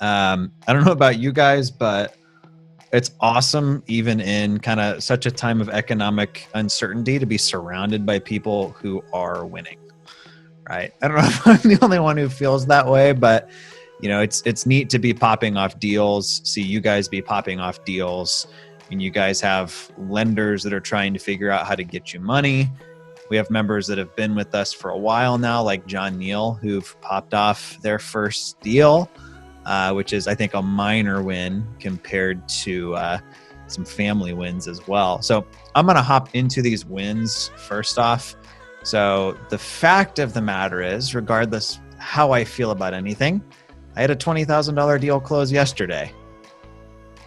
I don't know about you guys, but it's awesome, even in kind of such a time of economic uncertainty, to be surrounded by people who are winning, right? I don't know if I'm the only one who feels that way, but it's neat to be popping off deals, see you guys be popping off deals, and you guys have lenders that are trying to figure out how to get you money. We have members that have been with us for a while now, like John Neal, who've popped off their first deal, which is, I think, a minor win compared to some family wins as well. So I'm going to hop into these wins first off. So the fact of the matter is, regardless how I feel about anything, I had a $20,000 deal close yesterday.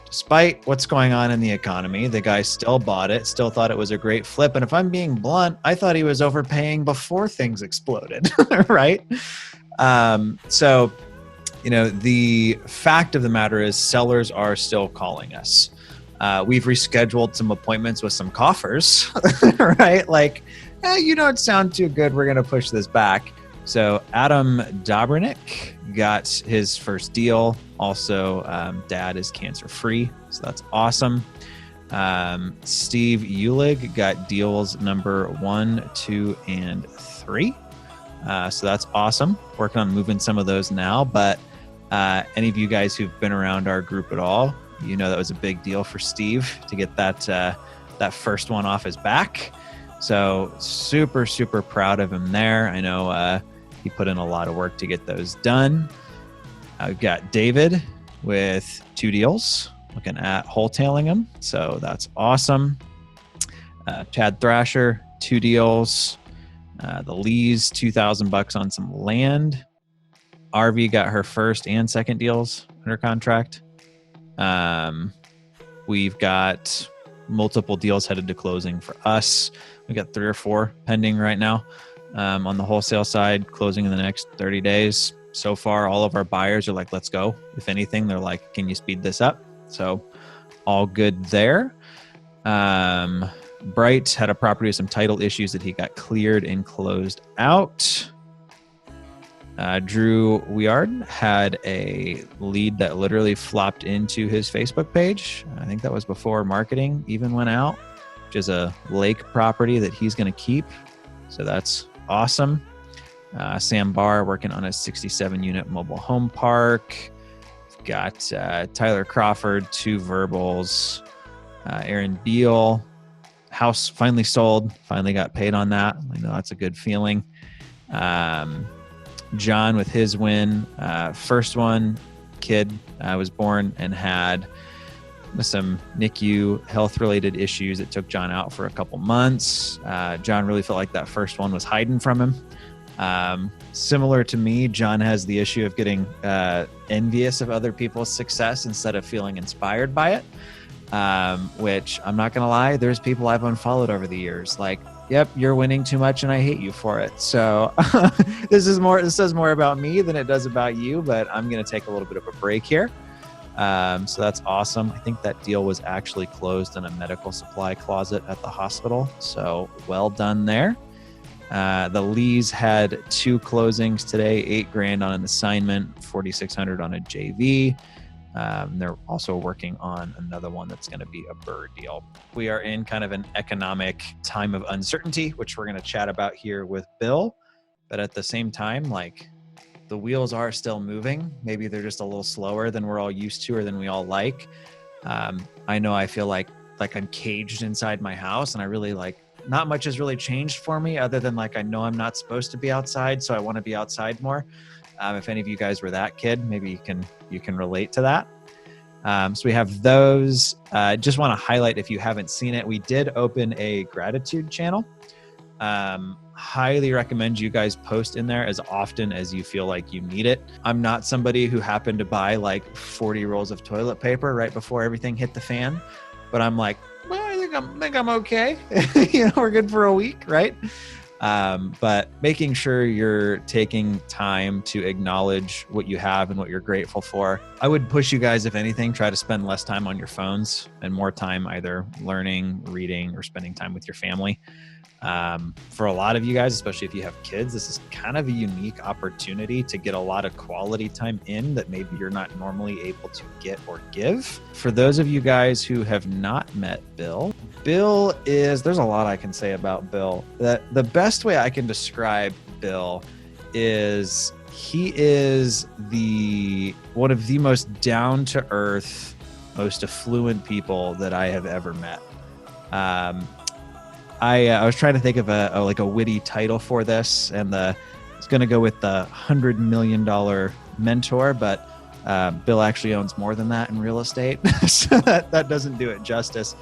Despite what's going on in the economy, the guy still bought it, still thought it was a great flip. And if I'm being blunt, I thought he was overpaying before things exploded, right? So the fact of the matter is, sellers are still calling us. We've rescheduled some appointments with some coffers, right? Like, you don't sound too good, we're going to push this back. So Adam Dobrinick got his first deal. Also, dad is cancer-free, so that's awesome. Steve Ulig got deals number 1, 2, and 3. So that's awesome. Working on moving some of those now, but any of you guys who've been around our group at all, that was a big deal for Steve to get that first one off his back. So super, super proud of him there. I know he put in a lot of work to get those done. I've got David with 2 deals, looking at wholetailing them. So that's awesome. Chad Thrasher, 2 deals. The Lee's $2,000 on some land. RV got her first and second deals under contract. We've got multiple deals headed to closing for us. We got 3 or 4 pending right now on the wholesale side, closing in the next 30 days. So far, all of our buyers are like, let's go. If anything, they're like, can you speed this up? So all good there. Bright had a property with some title issues that he got cleared and closed out. Drew Weard had a lead that literally flopped into his Facebook page. I think that was before marketing even went out, which is a lake property that he's going to keep. So that's awesome. Sam Barr working on a 67-unit mobile home park. We've got Tyler Crawford, 2 verbals. Aaron Beal, house finally sold, finally got paid on that. I know that's a good feeling. John with his win. First one, kid was born and had some NICU health-related issues that took John out for a couple months. John really felt like that first one was hiding from him. Similar to me, John has the issue of getting envious of other people's success instead of feeling inspired by it, which I'm not going to lie, there's people I've unfollowed over the years. Like, yep, you're winning too much and I hate you for it. So this says more about me than it does about you, but I'm going to take a little bit of a break here. So that's awesome. I think that deal was actually closed in a medical supply closet at the hospital. So well done there. The Lees had 2 closings today, $8,000 on an assignment, $4,600 on a JV. They're also working on another one that's going to be a BRRRR deal. We are in kind of an economic time of uncertainty, which we're going to chat about here with Bill. But at the same time, like, the wheels are still moving. Maybe they're just a little slower than we're all used to or than we all like. I know I feel like I'm caged inside my house, and I really not much has really changed for me other than I know I'm not supposed to be outside, so I want to be outside more. If any of you guys were that kid, maybe you can relate to that. So we have those. Just want to highlight, if you haven't seen it, we did open a gratitude channel. Highly recommend you guys post in there as often as you feel like you need it. I'm not somebody who happened to buy 40 rolls of toilet paper right before everything hit the fan, but I'm like, well, I think I'm okay. We're good for a week, right? But making sure you're taking time to acknowledge what you have and what you're grateful for. I would push you guys, if anything, try to spend less time on your phones and more time either learning, reading, or spending time with your family. For a lot of you guys, especially if you have kids, this is kind of a unique opportunity to get a lot of quality time in that maybe you're not normally able to get or give. For those of you guys who have not met Bill, there's a lot I can say about Bill. The best way I can describe Bill is he is one of the most down-to-earth, most affluent people that I have ever met. I was trying to think of a witty title for this, and it's going to go with the $100 million mentor, but Bill actually owns more than that in real estate, so that doesn't do it justice.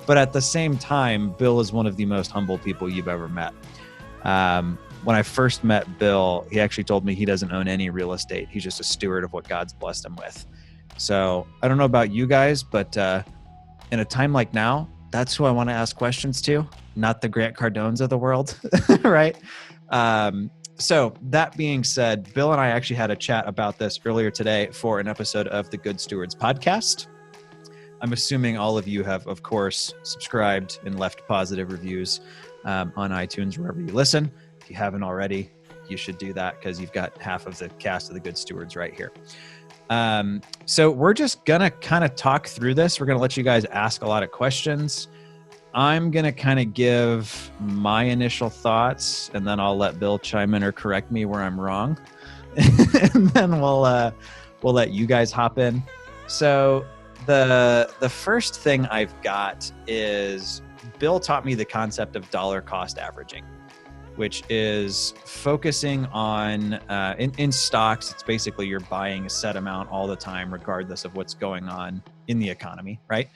But at the same time, Bill is one of the most humble people you've ever met. When I first met Bill, he actually told me he doesn't own any real estate. He's just a steward of what God's blessed him with. So I don't know about you guys, but in a time like now, that's who I want to ask questions to, not the Grant Cardones of the world, right? So that being said, Bill and I actually had a chat about this earlier today for an episode of the Good Stewards podcast. I'm assuming all of you have, of course, subscribed and left positive reviews on iTunes, wherever you listen. If you haven't already, you should do that because you've got half of the cast of the Good Stewards right here. So we're just going to kind of talk through this. We're going to let you guys ask a lot of questions. I'm going to kind of give my initial thoughts, and then I'll let Bill chime in or correct me where I'm wrong. And then we'll let you guys hop in. So the first thing I've got is Bill taught me the concept of dollar cost averaging, which is focusing on, in stocks, it's basically you're buying a set amount all the time, regardless of what's going on in the economy, right?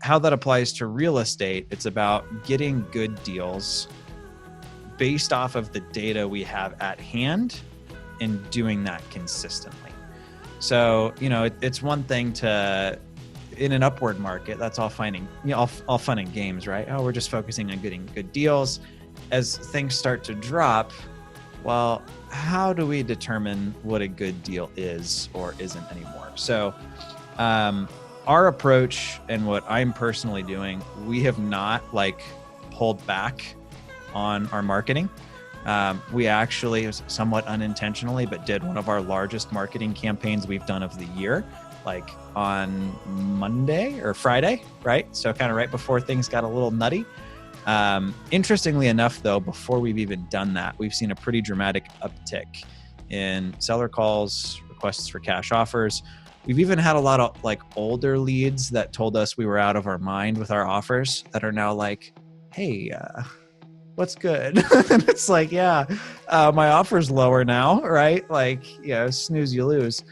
How that applies to real estate, it's about getting good deals based off of the data we have at hand and doing that consistently. So, it's one thing to, in an upward market, that's all fine and, all fun and games, right? Oh, we're just focusing on getting good deals. As things start to drop, well, how do we determine what a good deal is or isn't anymore? So our approach and what I'm personally doing, we have not pulled back on our marketing. We actually, somewhat unintentionally, but did one of our largest marketing campaigns we've done of the year, on Monday or Friday, right? So kind of right before things got a little nutty. Interestingly enough, though, before we've even done that, we've seen a pretty dramatic uptick in seller calls, requests for cash offers. We've even had a lot of older leads that told us we were out of our mind with our offers that are now hey, what's good? And it's my offer's lower now, right? Snooze, you lose.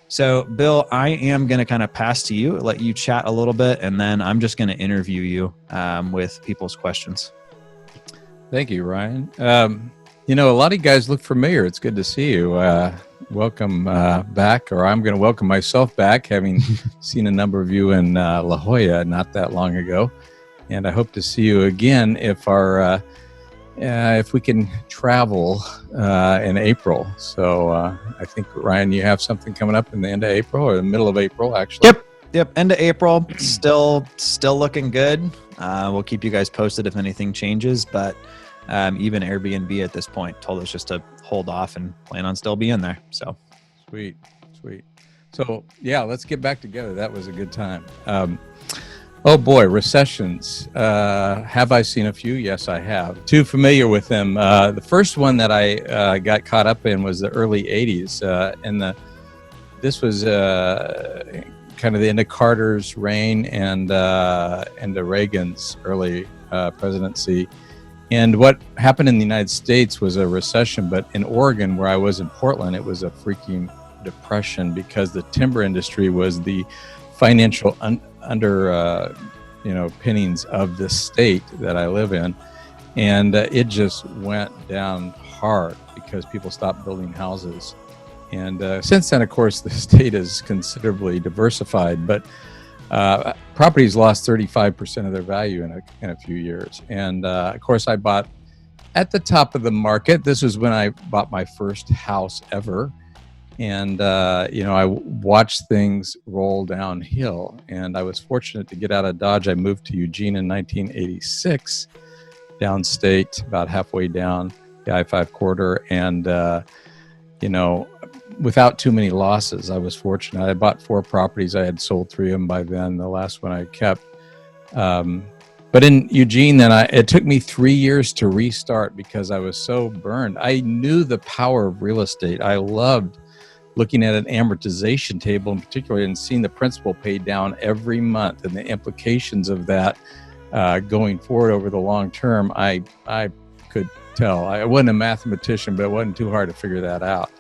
So, Bill, I am going to kind of pass to you, let you chat a little bit, and then I'm just going to interview you with people's questions. Thank you, Ryan. A lot of you guys look familiar. It's good to see you. Welcome back, or I'm going to welcome myself back, having seen a number of you in La Jolla not that long ago. And I hope to see you again if we can travel in April. So I think, Ryan, you have something coming up in the end of April or the middle of April, actually. Yep. End of April. Still looking good. We'll keep you guys posted if anything changes. But even Airbnb at this point told us just to hold off and plan on still being there. So sweet. So yeah, let's get back together. That was a good time. Oh boy, recessions. Have I seen a few? Yes, I have. Too familiar with them. The first one that I got caught up in was the early 80s. This was kind of the end of Carter's reign and into Reagan's early presidency. And what happened in the United States was a recession, but in Oregon, where I was in Portland, it was a freaking depression because the timber industry was the financial pinnings of the state that I live in. And it just went down hard because people stopped building houses. And since then, of course, the state is considerably diversified, but properties lost 35% of their value in a few years. And of course, I bought at the top of the market. This was when I bought my first house ever. And, I watched things roll downhill. And I was fortunate to get out of Dodge. I moved to Eugene in 1986, downstate, about halfway down the I-5 corridor. And, without too many losses, I was fortunate. I bought 4 properties. I had sold 3 of them by then. The last one I kept. But in Eugene, then it took me 3 years to restart because I was so burned. I knew the power of real estate. I loved looking at an amortization table in particular and seeing the principal paid down every month and the implications of that going forward over the long term. I could tell. I wasn't a mathematician, but it wasn't too hard to figure that out,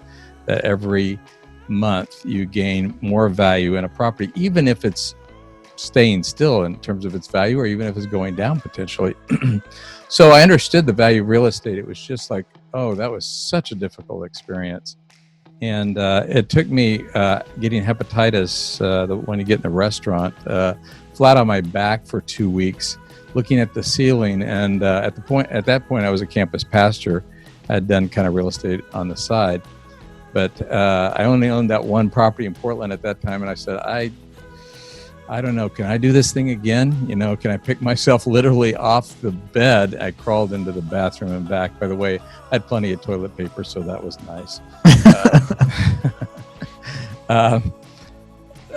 that every month you gain more value in a property, even if it's staying still in terms of its value, or even if it's going down potentially. So I understood the value of real estate. It was just like, oh, that was such a difficult experience. And it took me getting hepatitis when you get in a restaurant, flat on my back for 2 weeks, looking at the ceiling. And at that point, I was a campus pastor. I had done kind of real estate on the side, but I only owned that one property in Portland at that time. And I said, I don't know, can I do this thing again? Can I pick myself literally off the bed? I crawled into the bathroom and back. By the way, I had plenty of toilet paper, so that was nice.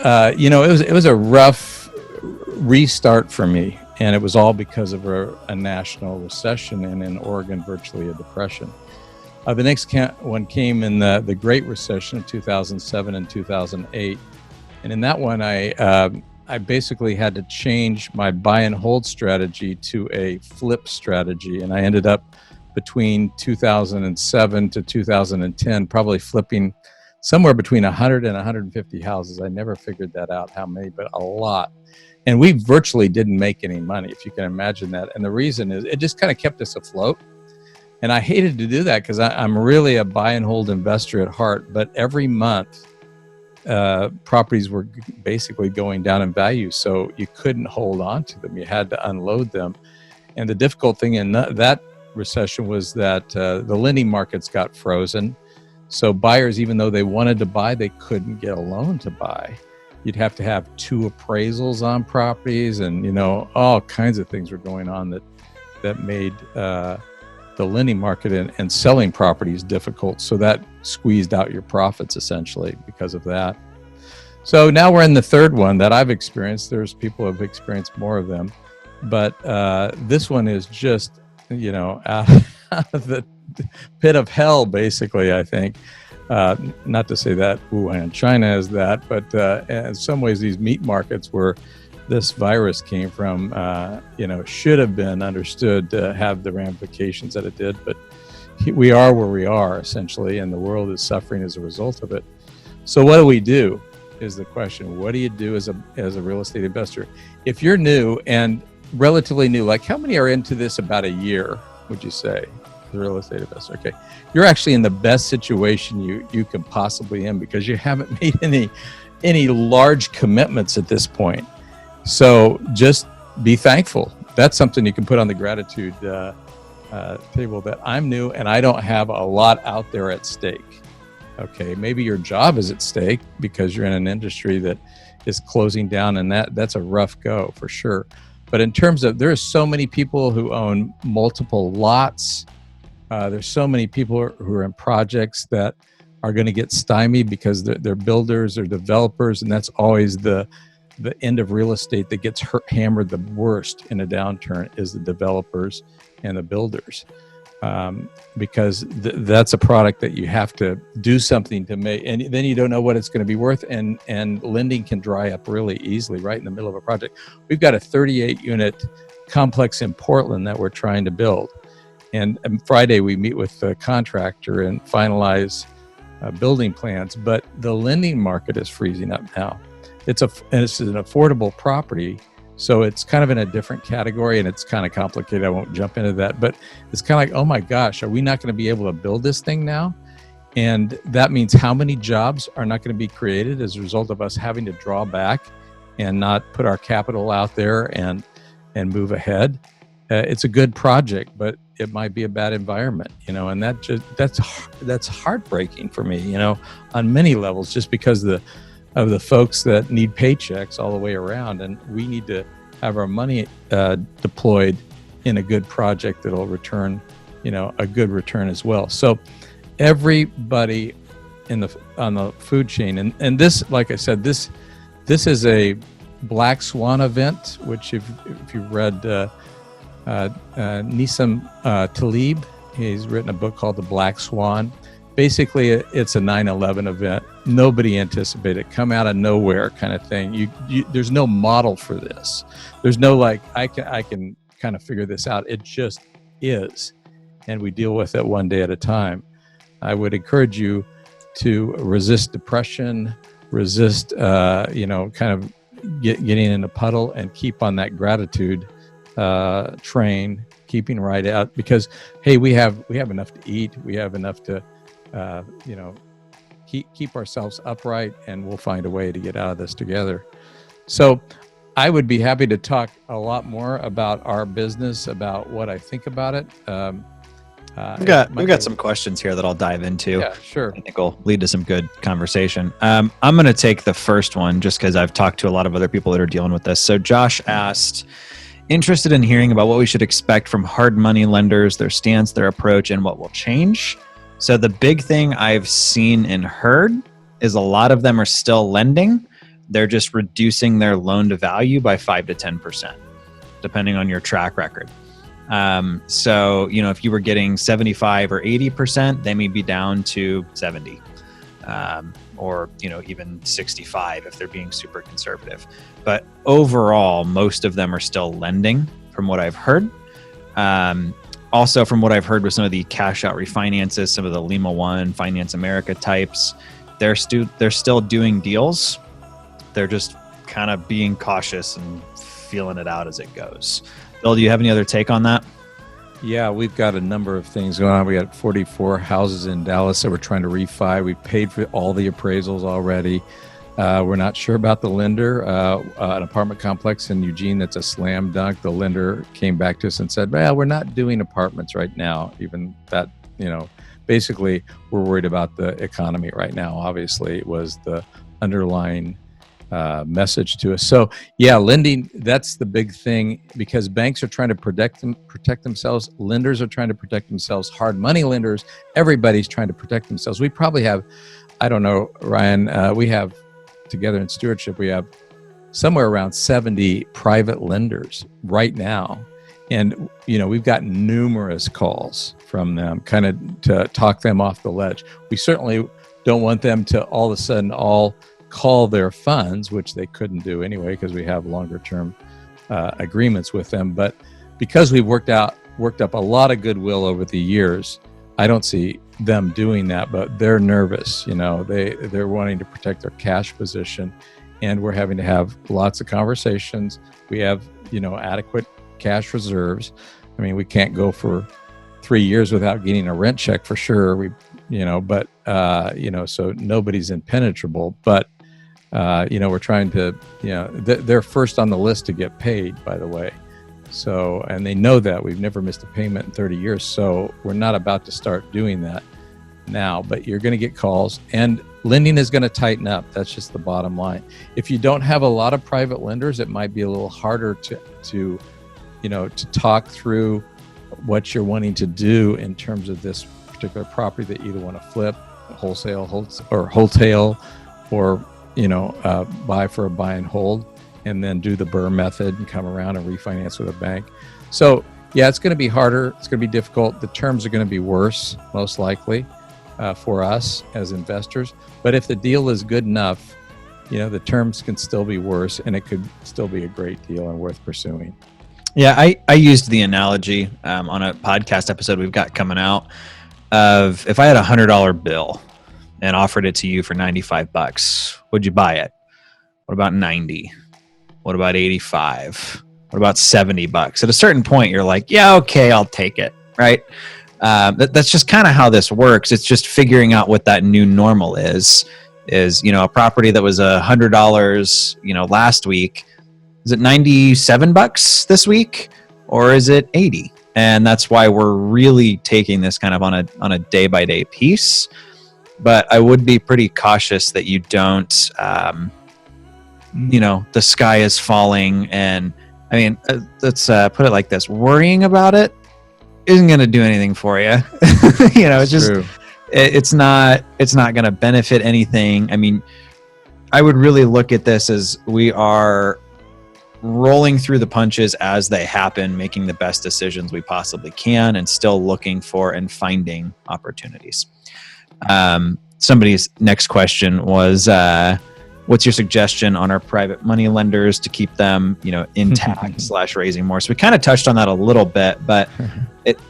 It was a rough restart for me, and it was all because of a national recession, and in Oregon, virtually a depression. The next one came in the Great Recession of 2007 and 2008. And in that one, I basically had to change my buy and hold strategy to a flip strategy. And I ended up between 2007 to 2010, probably flipping somewhere between 100 and 150 houses. I never figured that out, how many, but a lot. And we virtually didn't make any money, if you can imagine that. And the reason is it just kind of kept us afloat. And I hated to do that because I'm really a buy and hold investor at heart. But every month, properties were basically going down in value, so you couldn't hold on to them. You had to unload them. And the difficult thing in that recession was that the lending markets got frozen. So buyers, even though they wanted to buy, they couldn't get a loan to buy. You'd have to have 2 appraisals on properties, and all kinds of things were going on that made the lending market and selling properties difficult. So that squeezed out your profits essentially because of that. So now we're in the third one that I've experienced. There's people who have experienced more of them, but this one is just, out of the pit of hell, basically, I think. Not to say that Wuhan, China is that, but in some ways these meat markets where this virus came from, should have been understood to have the ramifications that it did. But we are where we are, essentially, and the world is suffering as a result of it. So what do we do is the question. What do you do as a real estate investor? If you're new and relatively new, like how many are into this about a year, would you say, as a real estate investor? Okay. You're actually in the best situation you can possibly in because you haven't made any large commitments at this point. So just be thankful. That's something you can put on the gratitude table, that I'm new and I don't have a lot out there at stake. Okay, maybe your job is at stake because you're in an industry that is closing down, and that's a rough go for sure. But in terms of, there's so many people who own multiple lots. There's so many people who are in projects that are going to get stymied because they're builders, they're developers, and that's always the end of real estate that gets hammered the worst in a downturn is the developers and the builders, because that's a product that you have to do something to make, and then you don't know what it's going to be worth, and lending can dry up really easily right in the middle of a project. We've got a 38-unit complex in Portland that we're trying to build, and Friday we meet with the contractor and finalize building plans, but the lending market is freezing up now. It's an affordable property, so it's kind of in a different category, and it's kind of complicated. I won't jump into that, but it's kind of like, oh my gosh, are we not going to be able to build this thing now? And that means how many jobs are not going to be created as a result of us having to draw back and not put our capital out there and move ahead. it's a good project, but it might be a bad environment, and that's heartbreaking for me, on many levels, just because of the folks that need paychecks all the way around, and we need to have our money deployed in a good project that'll return, a good return as well. So everybody on the food chain, and this, like I said, this is a black swan event, which if you've read Nissim Taleb, he's written a book called The Black Swan. Basically, it's a 9/11 event. Nobody anticipated it, come out of nowhere kind of thing. There's no model for this. There's no I can kind of figure this out. It just is, and we deal with it one day at a time. I would encourage you to resist depression, resist kind of getting in a puddle, and keep on that gratitude train, keeping right out, because hey, we have enough to eat, we have enough to keep ourselves upright, and we'll find a way to get out of this together. So I would be happy to talk a lot more about our business, about what I think about it. We've got some questions here that I'll dive into. Yeah, sure. I think will lead to some good conversation. I'm going to take the first one just because I've talked to a lot of other people that are dealing with this. So Josh asked, interested in hearing about what we should expect from hard money lenders, their stance, their approach, and what will change. So the big thing I've seen and heard is a lot of them are still lending. They're just reducing their loan to value by 5 to 10%, depending on your track record. So, if you were getting 75 or 80%, they may be down to 70, or, even 65 if they're being super conservative. But overall, most of them are still lending from what I've heard. Also, from what I've heard with some of the cash out refinances, some of the Lima One, Finance America types, they're still doing deals. They're just kind of being cautious and feeling it out as it goes. Bill, do you have any other take on that? Yeah, we've got a number of things going on. We got 44 houses in Dallas that we're trying to refi. We paid for all the appraisals already. We're not sure about the lender. An apartment complex in Eugene that's a slam dunk. The lender came back to us and said, well, we're not doing apartments right now. Even that, basically we're worried about the economy right now. Obviously, it was the underlying message to us. So yeah, lending, that's the big thing, because banks are trying to protect themselves. Lenders are trying to protect themselves. Hard money lenders, everybody's trying to protect themselves. We probably have, I don't know, Ryan, we have together in stewardship, we have somewhere around 70 private lenders right now. And, we've got numerous calls from them kind of to talk them off the ledge. We certainly don't want them to all of a sudden all call their funds, which they couldn't do anyway because we have longer term agreements with them. But because we've worked up a lot of goodwill over the years, I don't see them doing that, but they're nervous. They're wanting to protect their cash position, and we're having to have lots of conversations. We have, adequate cash reserves. I mean, we can't go for 3 years without getting a rent check for sure. So nobody's impenetrable, but we're trying to, they're first on the list to get paid, by the way. So, and they know that we've never missed a payment in 30 years. So we're not about to start doing that now, but you're going to get calls, and lending is going to tighten up. That's just the bottom line. If you don't have a lot of private lenders, it might be a little harder to talk through what you're wanting to do in terms of this particular property that you either want to flip, wholesale, or wholetail, or buy for a buy and hold, and then do the BRRRR method and come around and refinance with a bank. So yeah, it's going to be harder. It's going to be difficult. The terms are going to be worse, most likely, for us as investors. But if the deal is good enough, the terms can still be worse, and it could still be a great deal and worth pursuing. Yeah, I used the analogy on a podcast episode we've got coming out of, if I had $100 bill and offered it to you for $95, would you buy it? What about 90? What about 85? What about $70? At a certain point, you're like, yeah, okay, I'll take it, right? That's just kind of how this works. It's just figuring out what that new normal is a property that was $100, last week. Is it $97 this week? or is it 80? And that's why we're really taking this kind of on a day-by-day piece. But I would be pretty cautious that you don't, the sky is falling. And I mean, let's put it like this: worrying about it isn't going to do anything for you. It's just, it's not going to benefit anything. I mean, I would really look at this as we are rolling through the punches as they happen, making the best decisions we possibly can, and still looking for and finding opportunities. Somebody's next question was, what's your suggestion on our private money lenders to keep them, intact / raising more? So we kind of touched on that a little bit, but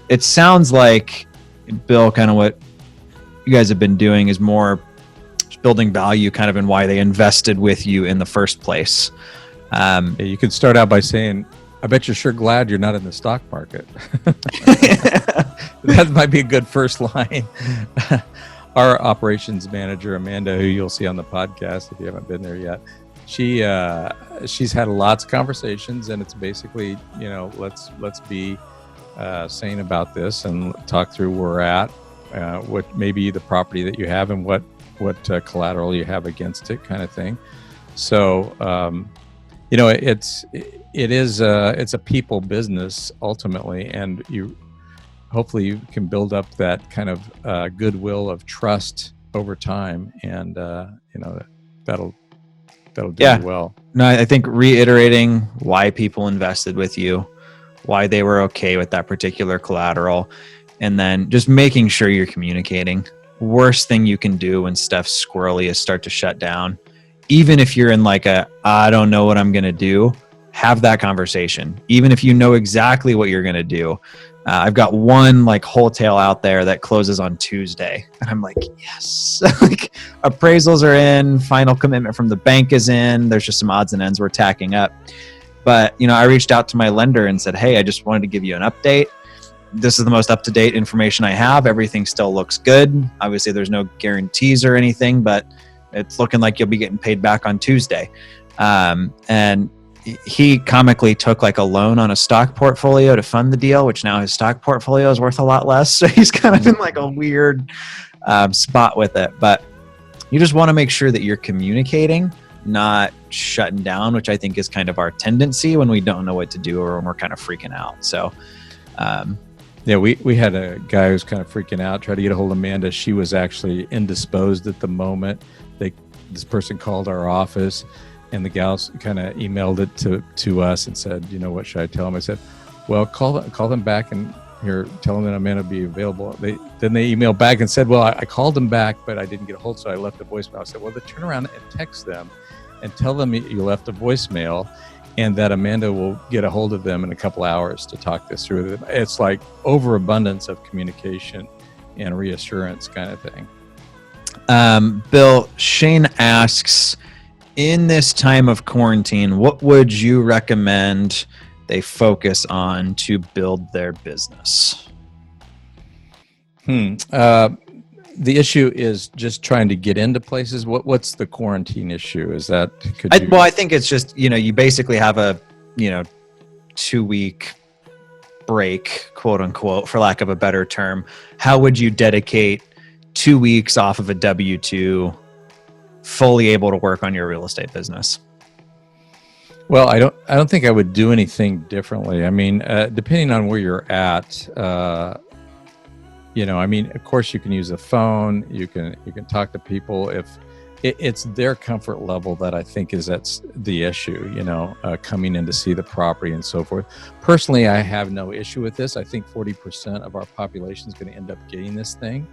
it sounds like, Bill, kind of what you guys have been doing is more building value kind of in why they invested with you in the first place. You could start out by saying, I bet you're sure glad you're not in the stock market. That might be a good first line. Our operations manager, Amanda, who you'll see on the podcast if you haven't been there yet, she's had lots of conversations, and it's basically, let's be sane about this and talk through where we're at, what maybe the property that you have and what collateral you have against it, kind of thing. So, it's a people business ultimately, and hopefully you can build up that kind of goodwill of trust over time, and that'll do well. No, I think reiterating why people invested with you, why they were okay with that particular collateral, and then just making sure you're communicating. Worst thing you can do when stuff's squirrely is start to shut down. Even if you're in like I don't know what I'm going to do, have that conversation. Even if you know exactly what you're going to do. I've got one like wholesale out there that closes on Tuesday. And I'm like, yes, like appraisals are in, final commitment from the bank is in. There's just some odds and ends we're tacking up. But, I reached out to my lender and said, hey, I just wanted to give you an update. This is the most up-to-date information I have. Everything still looks good. Obviously, there's no guarantees or anything, but it's looking like you'll be getting paid back on Tuesday. And he comically took like a loan on a stock portfolio to fund the deal, which now his stock portfolio is worth a lot less. So he's kind of in like a weird spot with it. But you just want to make sure that you're communicating, not shutting down, which I think is kind of our tendency when we don't know what to do or when we're kind of freaking out. So, we had a guy who was kind of freaking out, tried to get a hold of Amanda. She was actually indisposed at the moment. This person called our office, and the gals kind of emailed it to us and said, what should I tell them? I said, well, call them back and tell them that Amanda will be available. Then they emailed back and said, well, I called them back, but I didn't get a hold, so I left a voicemail. I said, well, then turn around and text them and tell them you left a voicemail, and that Amanda will get a hold of them in a couple hours to talk this through with them. It's like overabundance of communication and reassurance kind of thing. Bill, Shane asks, in this time of quarantine, what would you recommend they focus on to build their business? The issue is just trying to get into places. What's the quarantine issue? Is that I think it's just, you basically have a 2-week break, quote unquote, for lack of a better term. How would you dedicate 2 weeks off of a W-2, fully able to work on your real estate business? Well, I don't think I would do anything differently. I mean, depending on where you're at, of course you can use a phone, you can talk to people. If it's their comfort level that I think that's the issue, coming in to see the property and so forth. Personally, I have no issue with this. I think 40% of our population is going to end up getting this thing.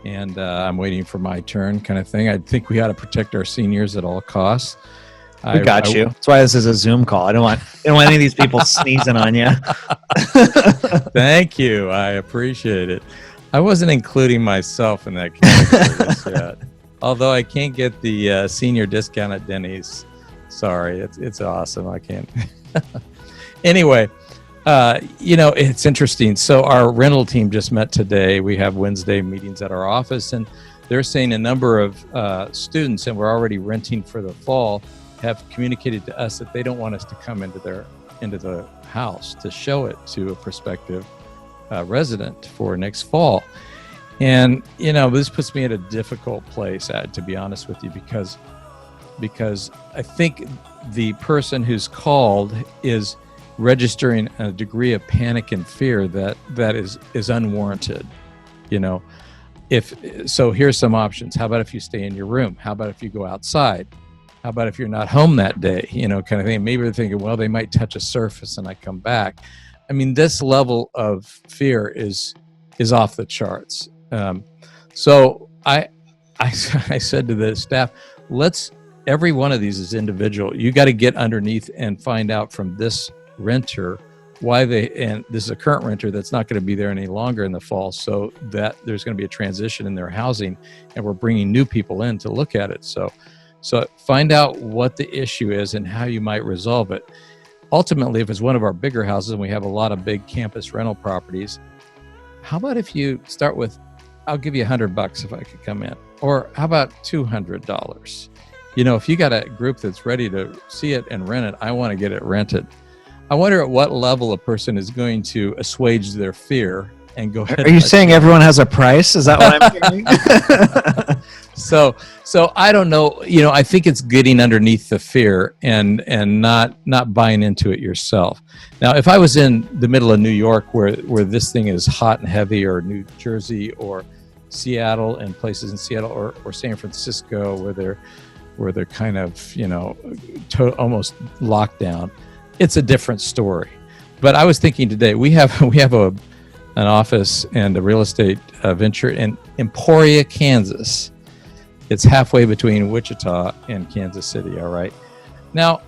And I'm waiting for my turn kind of thing. I think we ought to protect our seniors at all costs. We got you. That's why this is a Zoom call. I don't want any of these people sneezing on you. Thank you. I appreciate it. I wasn't including myself in that category yet. Although I can't get the senior discount at Denny's. Sorry, it's awesome. I can't. Anyway, it's interesting. So our rental team just met today. We have Wednesday meetings at our office, and they're saying a number of students, and we're already renting for the fall, have communicated to us that they don't want us to come into the house to show it to a prospective resident for next fall. And, this puts me at a difficult place, to be honest with you, because I think the person who's called is registering a degree of panic and fear that is unwarranted. So here's some options. How about if you stay in your room? How about if you go outside? How about if you're not home that day? Kind of thing. Maybe they're thinking, well, they might touch a surface and I come back. I mean, this level of fear is off the charts. So I said to the staff, every one of these is individual. You got to get underneath and find out from this renter and this is a current renter that's not going to be there any longer in the fall, so that there's going to be a transition in their housing, and we're bringing new people in to look at it. So find out what the issue is and how you might resolve it. Ultimately, if it's one of our bigger houses and we have a lot of big campus rental properties, how about if you start with, I'll give you $100 if I could come in, or how about $200? If you got a group that's ready to see it and rent it, I want to get it rented. I wonder at what level a person is going to assuage their fear and go ahead. Are you saying everyone has a price? Is that what I'm hearing? So I don't know. I think it's getting underneath the fear and not buying into it yourself. Now, if I was in the middle of New York where this thing is hot and heavy, or New Jersey or Seattle and places in Seattle or San Francisco where they're kind of almost locked down, it's a different story. But I was thinking today, we have an office and a real estate venture in Emporia, Kansas. It's halfway between Wichita and Kansas City. All right. Now,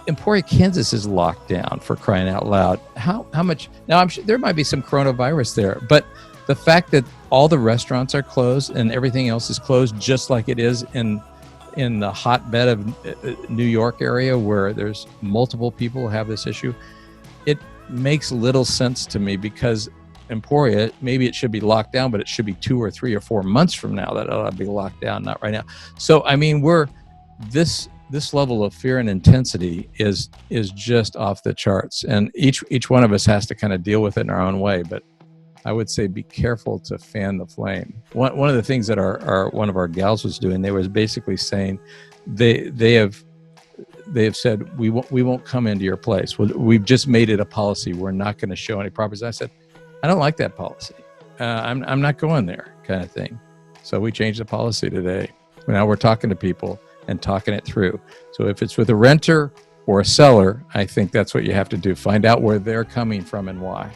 Emporia, Kansas is locked down, for crying out loud. How much? Now, I'm sure there might be some coronavirus there, but the fact that all the restaurants are closed and everything else is closed, just like it is in the hotbed of New York area where there's multiple people who have this issue, it makes little sense to me, because Emporia, maybe it should be locked down, but it should be 2 or 3 or 4 months from now that it'll be locked down, not right now. So, I mean, this level of fear and intensity is just off the charts, and each one of us has to kind of deal with it in our own way. But I would say be careful to fan the flame. One of the things that one of our gals was doing, they was basically saying they have said we won't come into your place. We've just made it a policy. We're not going to show any properties. I said, I don't like that policy. I'm not going there, kind of thing. So we changed the policy today. Now we're talking to people and talking it through. So if it's with a renter or a seller, I think that's what you have to do. Find out where they're coming from and why.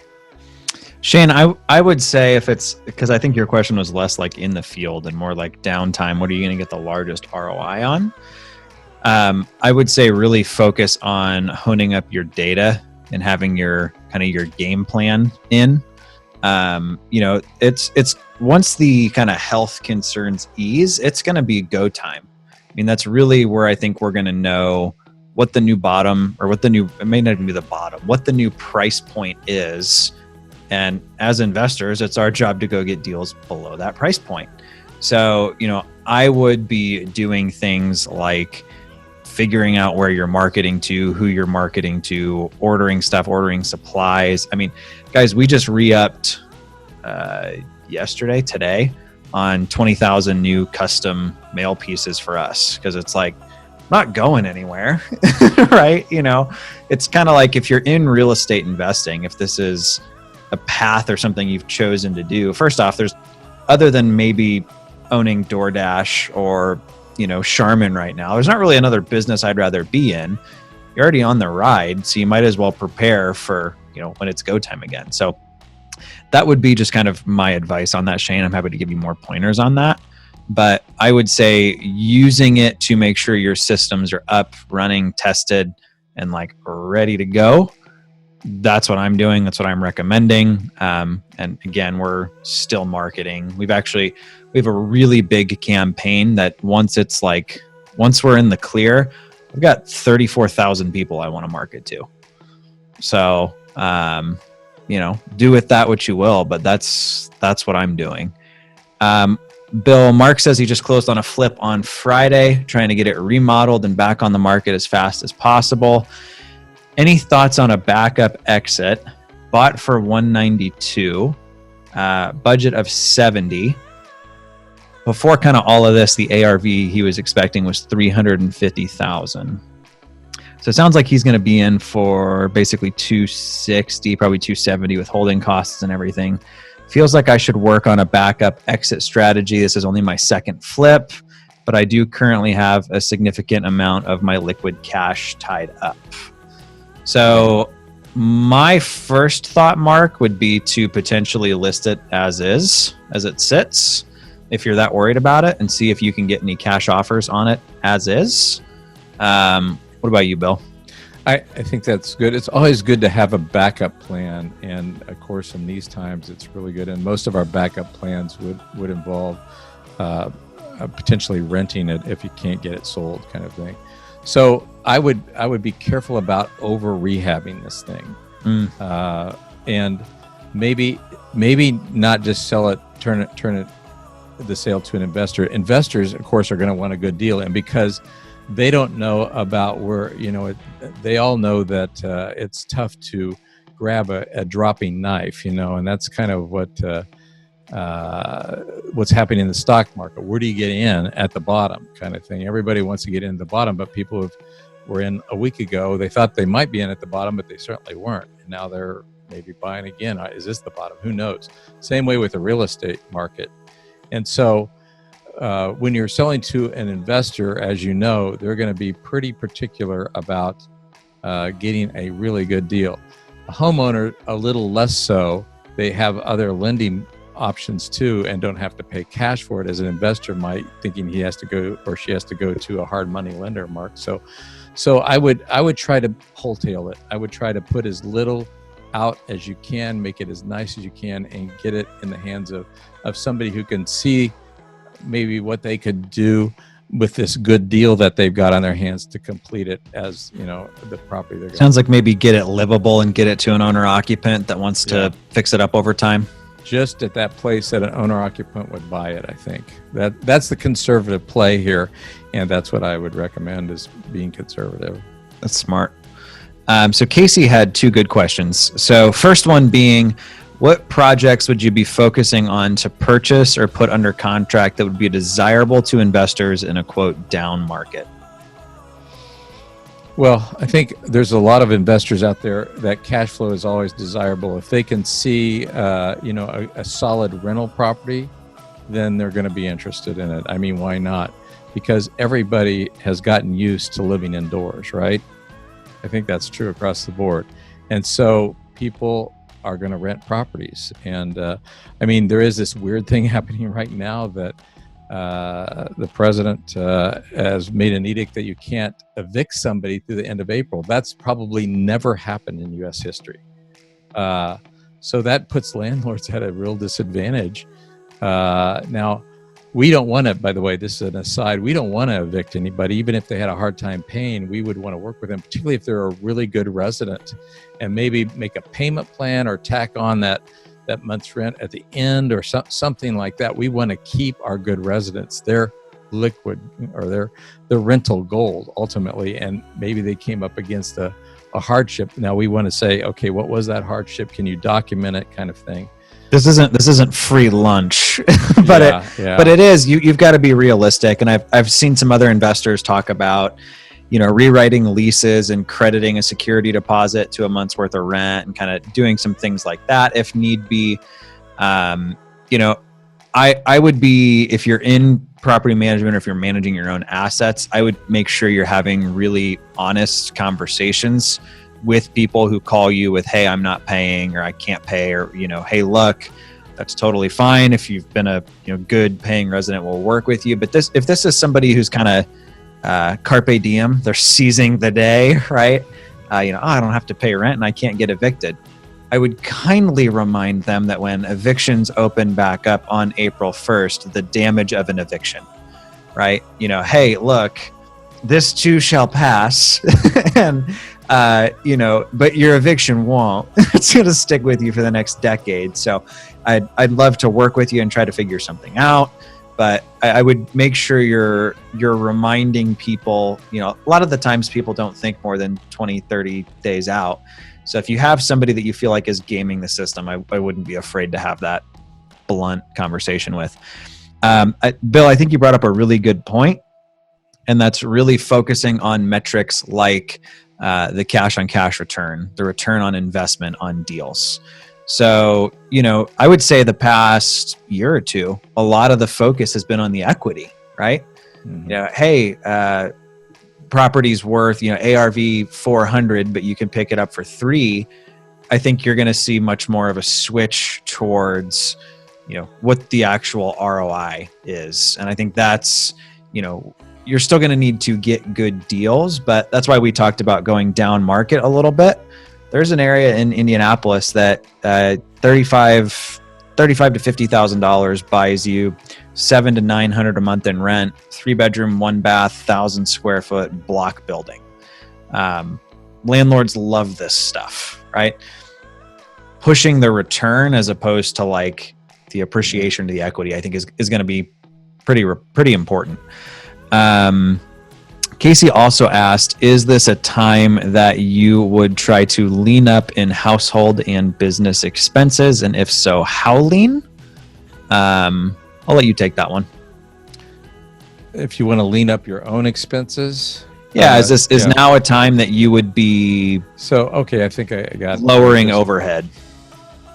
Shane, I would say, if it's, because I think your question was less like in the field and more like downtime, what are you going to get the largest ROI on? I would say really focus on honing up your data and having your game plan in. It's once the kind of health concerns ease, it's going to be go time. I mean, that's really where I think we're going to know what the new bottom, or it may not even be the bottom, what the new price point is. And as investors, it's our job to go get deals below that price point. So, I would be doing things like figuring out where you're marketing to, who you're marketing to, ordering stuff, ordering supplies. I mean, guys, we just re-upped today, on 20,000 new custom mail pieces for us, because it's like, not going anywhere, right? It's kind of like if you're in real estate investing, if this is a path or something you've chosen to do, first off, there's, other than maybe owning DoorDash or Charmin right now, there's not really another business I'd rather be in. You're already on the ride, so you might as well prepare for when it's go time again. So that would be just kind of my advice on that, Shane. I'm happy to give you more pointers on that, but I would say using it to make sure your systems are up, running, tested, and like ready to go. That's what I'm doing. That's what I'm recommending. And again, we're still marketing. We have a really big campaign that once we're in the clear, I've got 34,000 people I want to market to. So, do with that what you will, but that's what I'm doing. Mark says he just closed on a flip on Friday, trying to get it remodeled and back on the market as fast as possible. Any thoughts on a backup exit? Bought for 192, budget of 70. Before kind of all of this, the ARV he was expecting was 350,000. So it sounds like he's going to be in for basically 260, probably 270 with holding costs and everything. Feels like I should work on a backup exit strategy. This is only my second flip, but I do currently have a significant amount of my liquid cash tied up. So my first thought, Mark, would be to potentially list it as is, as it sits, if you're that worried about it, and see if you can get any cash offers on it as is. What about you, Bill? I think that's good. It's always good to have a backup plan. And of course, in these times, it's really good. And most of our backup plans would involve potentially renting it if you can't get it sold, kind of thing. So I would be careful about over rehabbing this thing. And maybe not just sell it, turn it the sale to an investor. Investors, of course, are going to want a good deal. And because they don't know about where, they all know that it's tough to grab a dropping knife, and that's kind of what's happening in the stock market. Where do you get in at the bottom, kind of thing? Everybody wants to get in at the bottom, but people were in a week ago. They thought they might be in at the bottom, but they certainly weren't. And now they're maybe buying again. Is this the bottom? Who knows? Same way with the real estate market. And so when you're selling to an investor, as you know, they're going to be pretty particular about getting a really good deal. A homeowner, a little less so. They have other lending options too and don't have to pay cash for it, as an investor might, thinking he has to go or she has to go to a hard money lender, Mark. So I would try to wholetail it. I would try to put as little out as you can, make it as nice as you can, and get it in the hands of somebody who can see maybe what they could do with this good deal that they've got on their hands to complete it as, the property they're Sounds like maybe get it livable and get it to an owner occupant that wants to fix it up over time. Just at that place that an owner occupant would buy it, I think. That's the conservative play here, and that's what I would recommend, is being conservative. That's smart. So Casey had two good questions. So first one being, what projects would you be focusing on to purchase or put under contract that would be desirable to investors in a, quote, down market? Well, I think there's a lot of investors out there that cash flow is always desirable. If they can see, a solid rental property, then they're going to be interested in it. I mean, why not? Because everybody has gotten used to living indoors, right? I think that's true across the board. And so people are going to rent properties. And there is this weird thing happening right now that the president has made an edict that you can't evict somebody through the end of April. That's probably never happened in U.S. history. So that puts landlords at a real disadvantage. Now, we don't want to, by the way, this is an aside, we don't want to evict anybody. Even if they had a hard time paying, we would want to work with them, particularly if they're a really good resident, and maybe make a payment plan or tack on that month's rent at the end or something like that. We want to keep our good residents. They're liquid, or they're rental gold ultimately, and maybe they came up against a hardship. Now we want to say, okay, what was that hardship? Can you document it, kind of thing? This isn't free lunch, but it is. You've got to be realistic, and I've seen some other investors talk about, rewriting leases and crediting a security deposit to a month's worth of rent, and kind of doing some things like that if need be. I would be, if you're in property management or if you're managing your own assets, I would make sure you're having really honest conversations with people who call you with, hey, I'm not paying, or I can't pay, or, hey, look, that's totally fine. If you've been a good paying resident, we'll work with you. But if this is somebody who's kind of carpe diem, they're seizing the day, right? I don't have to pay rent and I can't get evicted. I would kindly remind them that when evictions open back up on April 1st, the damage of an eviction, right? Hey, look, this too shall pass. And, but your eviction won't. It's going to stick with you for the next decade. So I'd love to work with you and try to figure something out. but I would make sure you're reminding people, a lot of the times people don't think more than 20, 30 days out. So if you have somebody that you feel like is gaming the system, I wouldn't be afraid to have that blunt conversation with. Bill, I think you brought up a really good point, and that's really focusing on metrics like the cash on cash return, the return on investment on deals. So, I would say the past year or two, a lot of the focus has been on the equity, right? Mm-hmm. Hey, property's worth, ARV 400, but you can pick it up for 3. I think you're going to see much more of a switch towards, what the actual ROI is. And I think that's, you're still going to need to get good deals, but that's why we talked about going down market a little bit. There's an area in Indianapolis that $35,000 to $50,000 buys you $700 to $900 a month in rent, 3-bedroom, 1-bath, 1,000 square foot block building. Landlords love this stuff, right? Pushing the return as opposed to like the appreciation to the equity, I think is going to be pretty important. Casey also asked, is this a time that you would try to lean up in household and business expenses? And if so, how lean? I'll let you take that one. If you want to lean up your own expenses. Yeah, is now a time that you would be I think I got lowering overhead.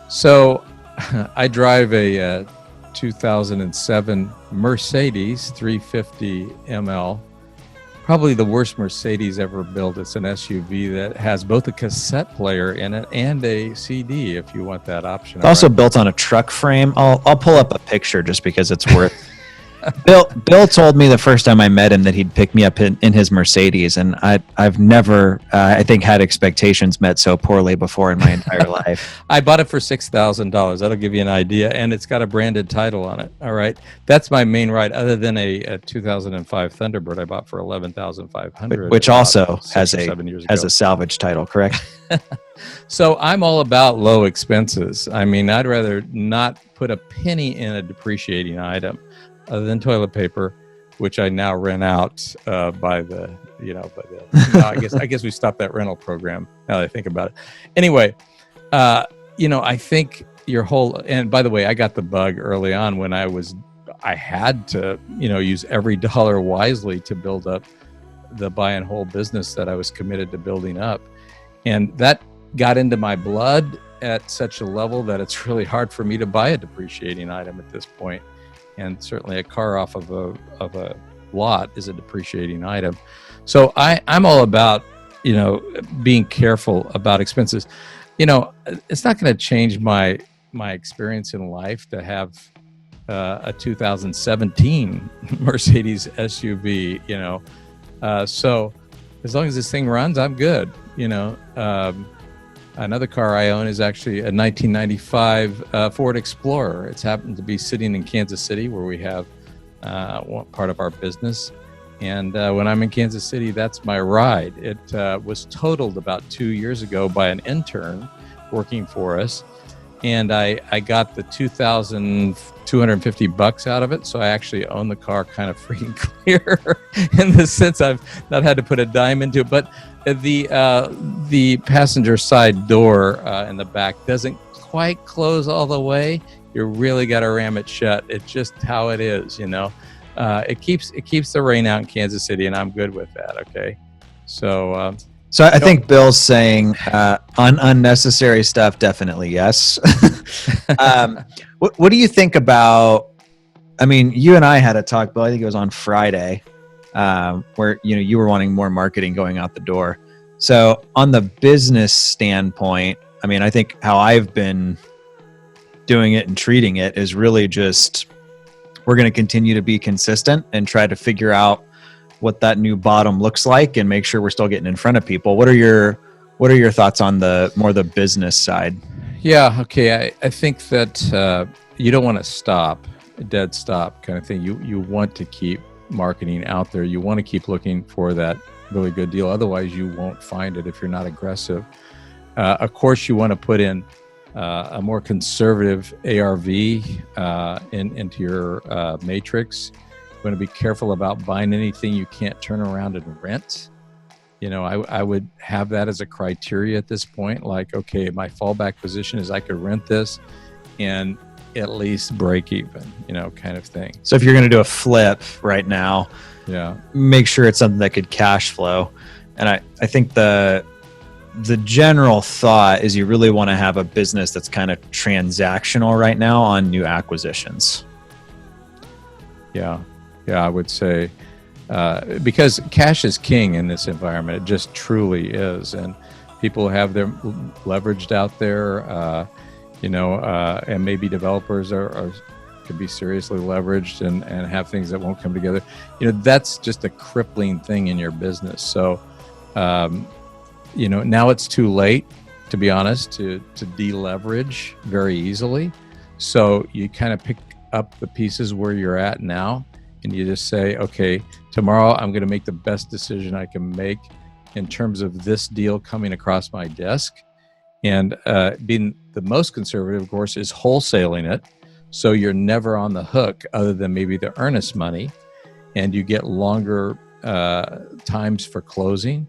So I drive a 2007 Mercedes 350 ML. Probably the worst Mercedes ever built. It's an SUV that has both a cassette player in it and a CD if you want that option. It's also built on a truck frame. I'll pull up a picture just because it's worth. Bill told me the first time I met him that he'd pick me up in his Mercedes, and I've never, I think, had expectations met so poorly before in my entire life. I bought it for $6,000. That'll give you an idea, and it's got a branded title on it. All right, that's my main ride, other than a 2005 Thunderbird I bought for $11,500, which also has a salvage title, correct? So I'm all about low expenses. I mean, I'd rather not put a penny in a depreciating item, other than toilet paper, which I now rent out I guess we stopped that rental program now that I think about it. Anyway, I think your whole, and by the way, I got the bug early on when I had to, use every dollar wisely to build up the buy and hold business that I was committed to building up. And that got into my blood at such a level that it's really hard for me to buy a depreciating item at this point. And certainly a car off of a lot is a depreciating item. So I'm all about, being careful about expenses. It's not going to change my experience in life to have a 2017 Mercedes SUV, so as long as this thing runs, I'm good. Another car I own is actually a 1995 Ford Explorer. It's happened to be sitting in Kansas City, where we have one part of our business. And when I'm in Kansas City, that's my ride. It was totaled about 2 years ago by an intern working for us. And I got the $2,250 out of it. So I actually own the car kind of free and clear in the sense I've not had to put a dime into it. But the passenger side door in the back doesn't quite close all the way. You really got to ram it shut. It's just how it is, It keeps the rain out in Kansas City, and I'm good with that. Okay, so I think Bill's saying on unnecessary stuff, definitely yes. What do you think about? I mean, you and I had a talk, Bill. I think it was on Friday. Where you were wanting more marketing going out the door. So on the business standpoint, I mean, I think how I've been doing it and treating it is really just we're going to continue to be consistent and try to figure out what that new bottom looks like and make sure we're still getting in front of people. What are your thoughts on the business side? Yeah, okay. I think that you don't want to stop, a dead stop kind of thing. You want to keep marketing out there. You want to keep looking for that really good deal. Otherwise, you won't find it if you're not aggressive. Of course, you want to put in a more conservative ARV into your matrix. You want to be careful about buying anything you can't turn around and rent. I would have that as a criteria at this point. Like, okay, my fallback position is I could rent this and at least break even, kind of thing. So if you're going to do a flip right now, make sure it's something that could cash flow. And I think the general thought is you really want to have a business that's kind of transactional right now on new acquisitions. Yeah, I would say because cash is king in this environment. It just truly is, and people have their leveraged out there, and maybe developers could be seriously leveraged and have things that won't come together. That's just a crippling thing in your business. So, now it's too late, to be honest, to deleverage very easily. So you kind of pick up the pieces where you're at now, and you just say, okay, tomorrow I'm going to make the best decision I can make in terms of this deal coming across my desk. And being the most conservative, of course, is wholesaling it. So you're never on the hook other than maybe the earnest money, and you get longer times for closing.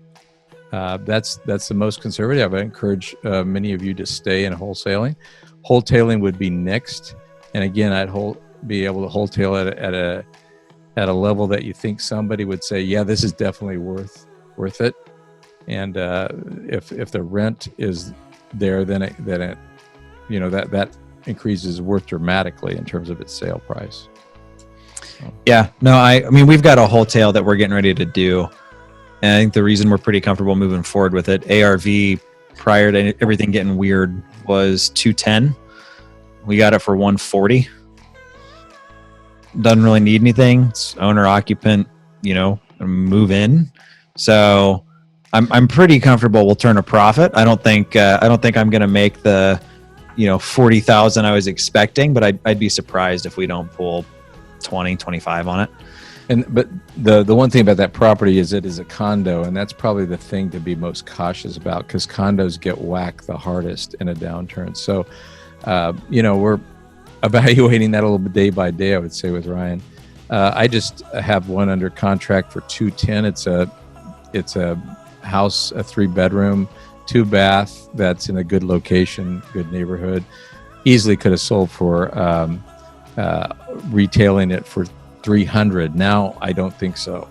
That's the most conservative. I encourage many of you to stay in wholesaling. Wholetailing would be next. And again, I'd be able to wholesale at a level that you think somebody would say, yeah, this is definitely worth it. And if the rent is there, then it that increases worth dramatically in terms of its sale price. Yeah, no, I mean, we've got a wholesale that we're getting ready to do. And I think the reason we're pretty comfortable moving forward with it, ARV prior to everything getting weird was 210. We got it for 140. Doesn't really need anything. It's owner occupant, move in. So I'm pretty comfortable we'll turn a profit. I don't think I'm going to make the 40,000 I was expecting, but I'd be surprised if we don't pull 20, 25 on it. But the one thing about that property is it is a condo, and that's probably the thing to be most cautious about, because condos get whacked the hardest in a downturn. So, we're evaluating that a little bit day by day, I would say, with Ryan. I just have one under contract for 210. It's a house, a 3-bedroom, 2-bath that's in a good location, good neighborhood. Easily could have sold for retailing it for 300. Now I don't think so.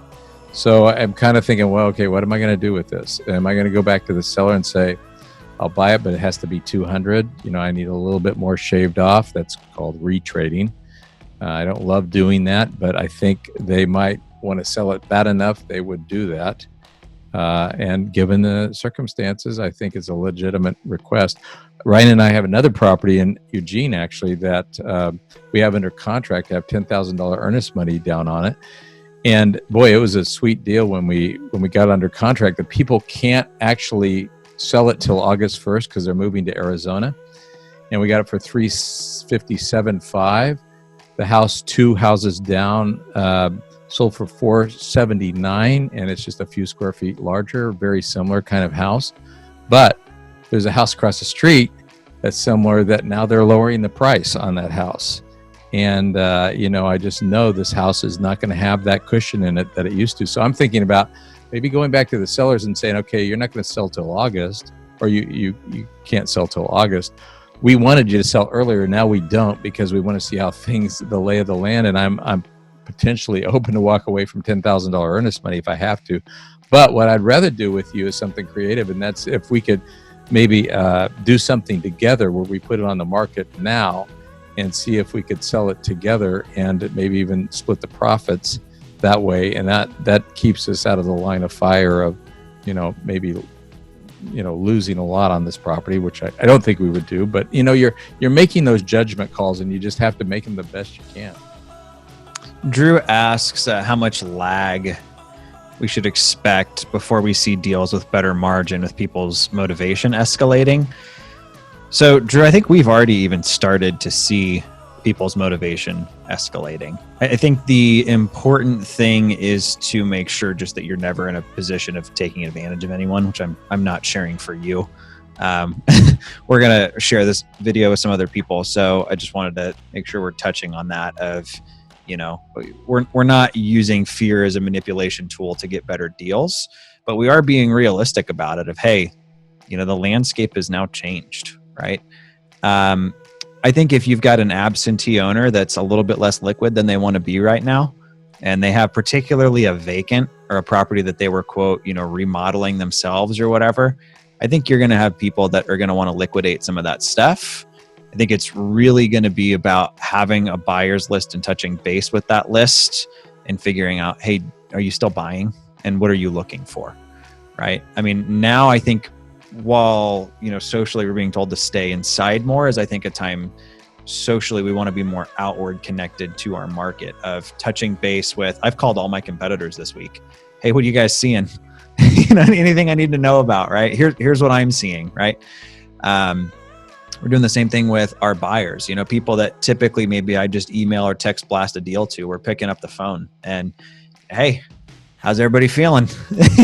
So I'm kind of thinking, well, okay, what am I going to do with this? Am I going to go back to the seller and say, I'll buy it, but it has to be 200? I need a little bit more shaved off. That's called retrading. I don't love doing that, but I think they might want to sell it bad enough they would do that. And given the circumstances, I think it's a legitimate request. Ryan and I have another property in Eugene, actually, that we have under contract to have $10,000 earnest money down on it. And boy, it was a sweet deal when we got under contract. The people can't actually sell it till August 1st because they're moving to Arizona. And we got it for $357,500. The house 2 houses down sold for $479,000, and it's just a few square feet larger, very similar kind of house. But there's a house across the street that's similar that now they're lowering the price on that house. And, I just know this house is not going to have that cushion in it that it used to. So I'm thinking about maybe going back to the sellers and saying, okay, you're not going to sell till August, or you can't sell till August. We wanted you to sell earlier. Now we don't, because we want to see how the lay of the land. And I'm potentially open to walk away from $10,000 earnest money if I have to. But what I'd rather do with you is something creative. And that's if we could maybe do something together where we put it on the market now and see if we could sell it together and maybe even split the profits that way. And that keeps us out of the line of fire of, maybe, losing a lot on this property, which I don't think we would do. But, you're making those judgment calls, and you just have to make them the best you can. Drew asks how much lag we should expect before we see deals with better margin with people's motivation escalating. So, Drew, I think we've already even started to see people's motivation escalating. I think the important thing is to make sure just that you're never in a position of taking advantage of anyone, which I'm not sharing for you. we're going to share this video with some other people. So I just wanted to make sure we're touching on that of, we're not using fear as a manipulation tool to get better deals, but we are being realistic about it of, hey, the landscape is now changed, right? I think if you've got an absentee owner that's a little bit less liquid than they want to be right now, and they have particularly a vacant or a property that they were, quote, remodeling themselves or whatever, I think you're going to have people that are going to want to liquidate some of that stuff. I think it's really going to be about having a buyer's list and touching base with that list and figuring out, hey, are you still buying? And what are you looking for? Right? I mean, now I think while, socially we're being told to stay inside more, is I think a time socially we want to be more outward connected to our market of touching base with, I've called all my competitors this week. Hey, what are you guys seeing? Anything I need to know about, right? Here's what I'm seeing, right? We're doing the same thing with our buyers, people that typically maybe I just email or text blast a deal to. We're picking up the phone and, hey, how's everybody feeling?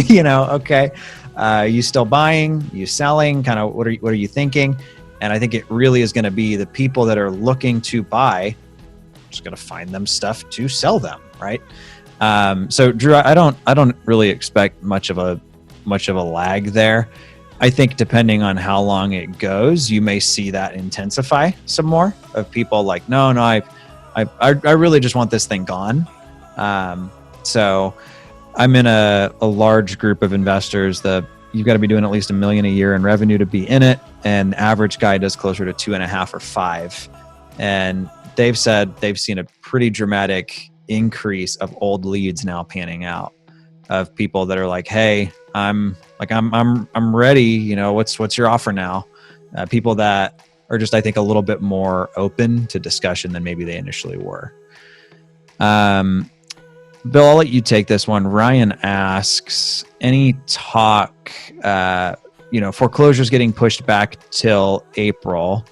Okay. You still buying? You selling? Kind of what are you thinking? And I think it really is going to be the people that are looking to buy, just going to find them stuff to sell them, right? So Drew, I don't really expect much of a lag there. I think depending on how long it goes, you may see that intensify some more of people like, no, I really just want this thing gone. So I'm in a large group of investors that you've got to be doing at least $1 million a year in revenue to be in it. And the average guy does closer to 2.5 or 5. And they've said they've seen a pretty dramatic increase of old leads now panning out of people that are like, hey, I'm ready. What's your offer now? People that are just, I think, a little bit more open to discussion than maybe they initially were. Bill, I'll let you take this one. Ryan asks, any talk, foreclosures getting pushed back till April.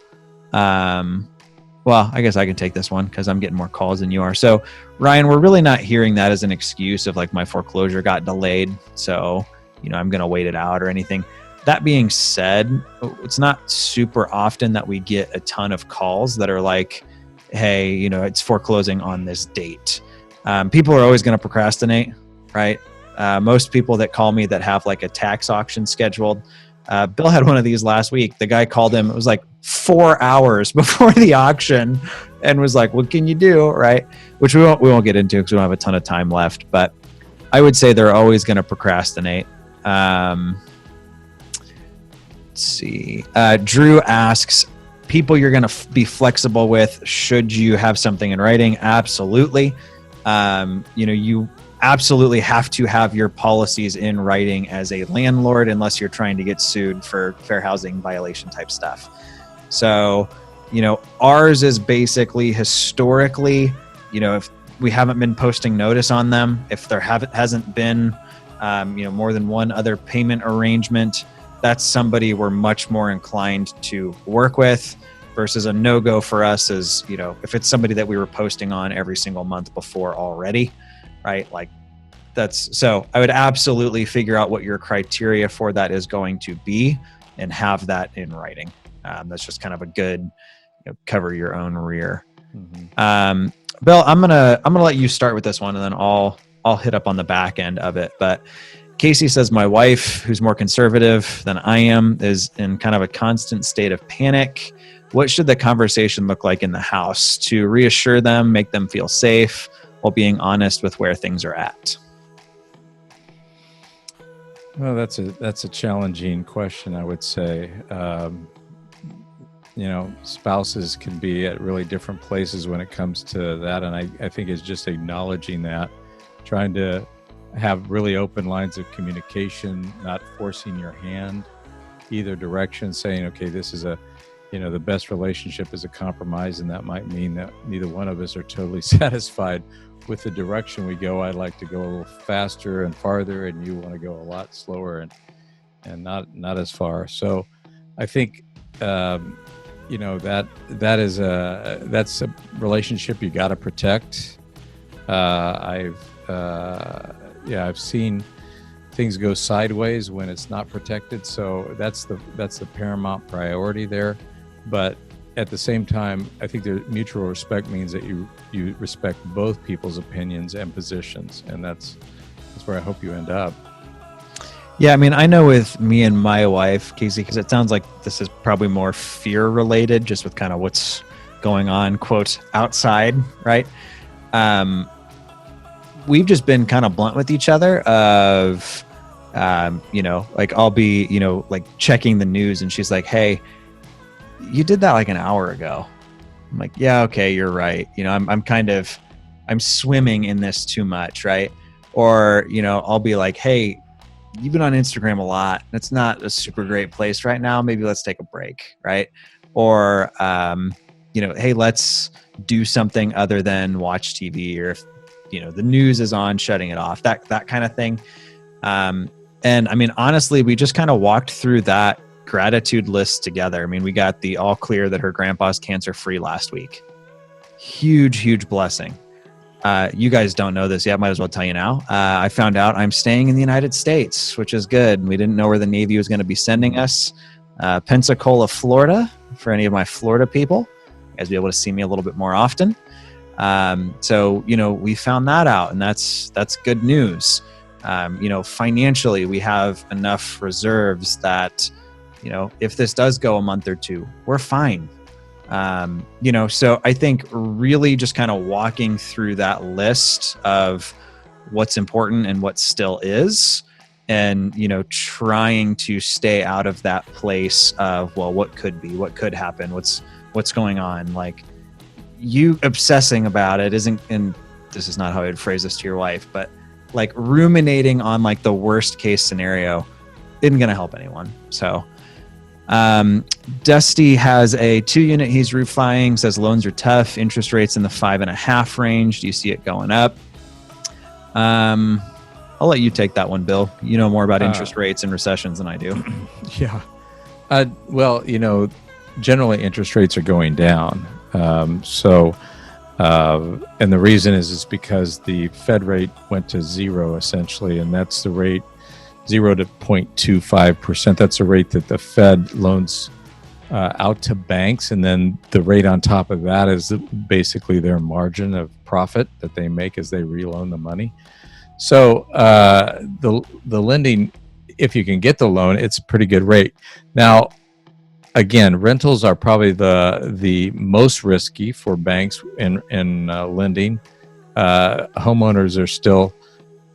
Well, I guess I can take this one because I'm getting more calls than you are. So Ryan, we're really not hearing that as an excuse of like my foreclosure got delayed, so, I'm going to wait it out or anything. That being said, it's not super often that we get a ton of calls that are like, hey, it's foreclosing on this date. People are always going to procrastinate, right? Most people that call me that have like a tax auction scheduled, Bill had one of these last week. The guy called him, it was like 4 hours before the auction and was like, what can you do, right? Which we won't get into because we don't have a ton of time left, but I would say they're always going to procrastinate. Let's see. Drew asks, people you're going to be flexible with, should you have something in writing? Absolutely. You absolutely have to have your policies in writing as a landlord unless you're trying to get sued for fair housing violation type stuff. So, ours is basically historically, if we haven't been posting notice on them, if there hasn't been, more than one other payment arrangement, that's somebody we're much more inclined to work with. Versus a no-go for us is, if it's somebody that we were posting on every single month before already, right? Like so I would absolutely figure out what your criteria for that is going to be and have that in writing. That's just kind of a good, cover your own rear. Mm-hmm. Bill, I'm gonna let you start with this one and then I'll hit up on the back end of it. But Casey says, my wife, who's more conservative than I am, is in kind of a constant state of panic. What should the conversation look like in the house to reassure them, make them feel safe, while being honest with where things are at? Well, that's a challenging question, I would say. Spouses can be at really different places when it comes to that. And I think it's just acknowledging that, trying to have really open lines of communication, not forcing your hand either direction, saying, okay, this is the best relationship is a compromise. And that might mean that neither one of us are totally satisfied with the direction we go. I'd like to go a little faster and farther, and you want to go a lot slower and not as far. So I think, that's a relationship you got to protect. I've seen things go sideways when it's not protected. So that's the paramount priority there. But at the same time, I think the mutual respect means that you respect both people's opinions and positions, and that's where I hope you end up. Yeah, I mean, I know with me and my wife, Casey, because it sounds like this is probably more fear related, just with kind of what's going on, quote, outside, right? We've just been kind of blunt with each other of, like I'll be, like checking the news and she's like, hey, you did that like an hour ago. I'm like, yeah, okay, you're right. I'm swimming in this too much, right? Or, I'll be like, hey, you've been on Instagram a lot. It's not a super great place right now. Maybe let's take a break, right? Or, hey, let's do something other than watch TV, or if, the news is on, shutting it off, that kind of thing. And I mean, honestly, we just kind of walked through that gratitude list together. I mean, we got the all clear that her grandpa's cancer free last week. Huge blessing. You guys don't know this yet. Might as well tell you now. I found out I'm staying in the United States, which is good. We didn't know where the Navy was going to be sending us. Pensacola, Florida, for any of my Florida people. You guys will be able to see me a little bit more often. So, we found that out, and that's good news. Financially, we have enough reserves that, if this does go a month or two, we're fine. So I think really just kind of walking through that list of what's important and what still is, and, trying to stay out of that place of, well, what could be, what could happen, what's going on. Like, you obsessing about it isn't, and this is not how I'd phrase this to your wife, but like ruminating on like the worst case scenario isn't going to help anyone. So, Dusty has a 2-unit. He's refining, says loans are tough. Interest rates in the 5.5 range. Do you see it going up? I'll let you take that one, Bill. You know more about interest rates and recessions than I do. Yeah. Well, generally interest rates are going down. And the reason is because the Fed rate went to 0 essentially, and that's the rate 0 to 0.25%. That's a rate that the Fed loans out to banks, and then the rate on top of that is basically their margin of profit that they make as they reloan the money. So the lending, if you can get the loan, it's a pretty good rate. Now, again, rentals are probably the most risky for banks in lending. Homeowners are still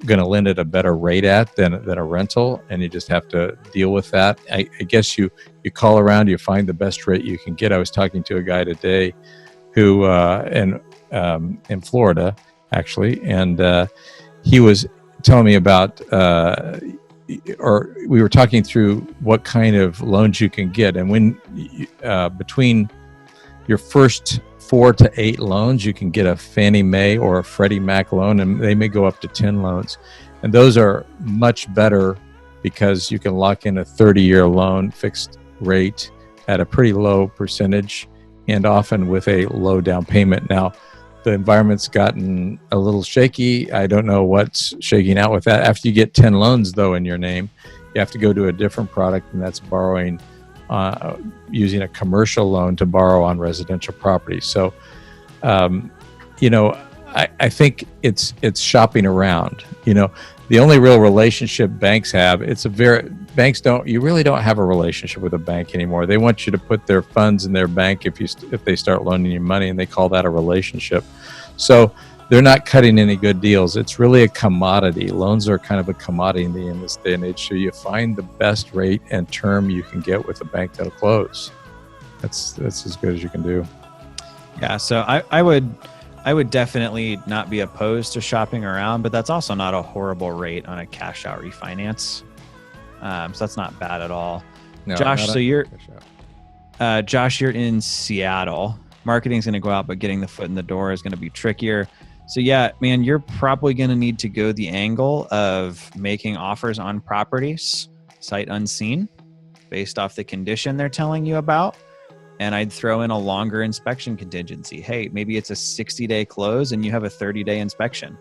going to lend at a better rate than a rental, and you just have to deal with that. I guess you call around, you find the best rate you can get. I was talking to a guy today who in Florida actually, and he was telling me about or we were talking through what kind of loans you can get, and when between your first 4 to 8 loans, you can get a Fannie Mae or a Freddie Mac loan, and they may go up to 10 loans. And those are much better because you can lock in a 30-year loan fixed rate at a pretty low percentage and often with a low down payment. Now, the environment's gotten a little shaky. I don't know what's shaking out with that. After you get 10 loans, though, in your name, you have to go to a different product, and that's borrowing using a commercial loan to borrow on residential property. So, I think it's shopping around. The only real relationship banks have, you really don't have a relationship with a bank anymore. They want you to put their funds in their bank if they start loaning you money, and they call that a relationship. So they're not cutting any good deals. It's really a commodity. Loans are kind of a commodity in this day and age. So you find the best rate and term you can get with a bank that'll close. That's as good as you can do. Yeah. So I would definitely not be opposed to shopping around, but that's also not a horrible rate on a cash out refinance. So that's not bad at all. No, Josh, Josh, you're in Seattle. Marketing's going to go out, but getting the foot in the door is going to be trickier. So yeah, man, you're probably going to need to go the angle of making offers on properties sight unseen based off the condition they're telling you about. And I'd throw in a longer inspection contingency. Hey, maybe it's a 60-day close and you have a 30-day inspection.